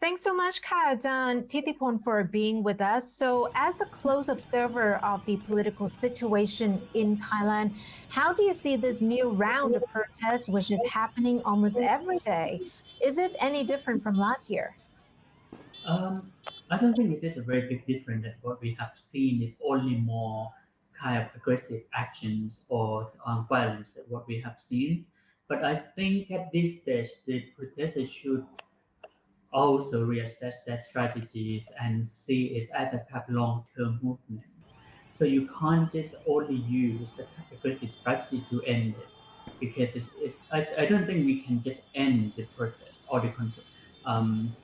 Thanks so much, Kaajan Titipol, for being with us. So, as a close observer of the political situation in Thailand, how do you see this new round of protests, which is happening almost every day? Is it any different from last year? Um, I don't think this is a very big difference that what we have seen is only more kind of aggressive actions or violence than what we have seen. But I think at this stage, the protesters should also reassess their strategies and see it as a kind of long-term movement. So you can't just only use the aggressive strategy to end it, because I don't think we can just end the protest or um,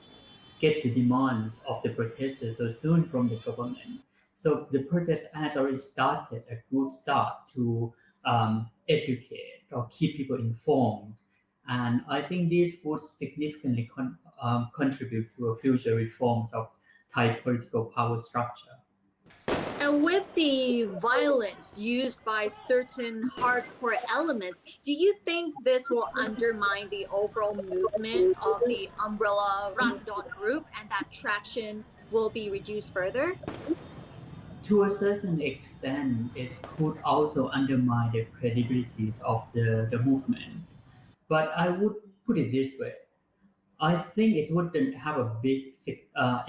get the demands of the protesters so soon from the government. So the protest has already started a good start to educate or keep people informed. And I think this would significantly contribute to a future reforms of Thai political power structure. And with the violence used by certain hardcore elements, do you think this will undermine the overall movement of the umbrella Ratchathani group and that traction will be reduced further? To a certain extent, it could also undermine the credibility of the movement. But I would put it this way: I think it wouldn't have a big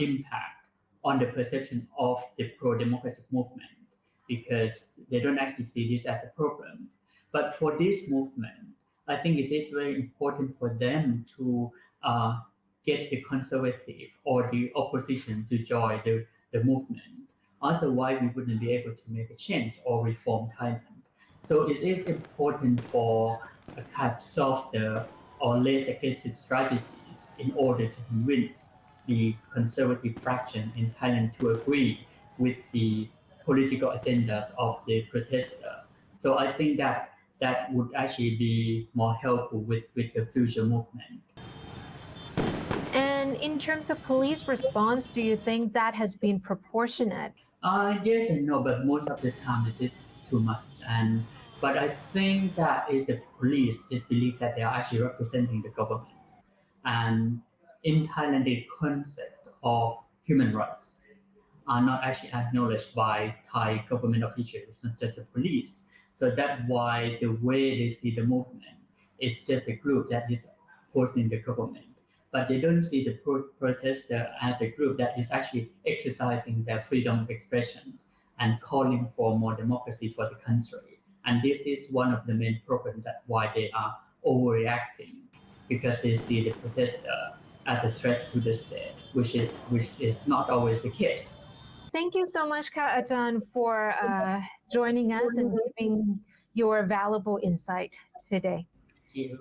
impact on the perception of the pro-democratic movement, because they don't actually see this as a problem. But for this movement, I think it is very important for them to uh, get the conservative or the opposition to join the movement. Otherwise, we wouldn't be able to make a change or reform Thailand. So it is important for a kind of softer or less aggressive strategies in order to convince the conservative fraction in Thailand to agree with the political agendas of the protester. So I think that would actually be more helpful with the future movement. And in terms of police response, do you think that has been proportionate? Yes and no, but most of the time this is too much. But I think that is the police just believe that they are actually representing the government. And in Thailand, the concept of human rights are not actually acknowledged by Thai government officials, not just the police. So that's why the way they see the movement is just a group that is opposing the government. But they don't see the protester as a group that is actually exercising their freedom of expression and calling for more democracy for the country. And this is one of the main problems that why they are overreacting, because they see the protester as a threat to the state, which is not always the case. Thank you so much, Kaajan, for joining us and giving your valuable insight today. Thank you.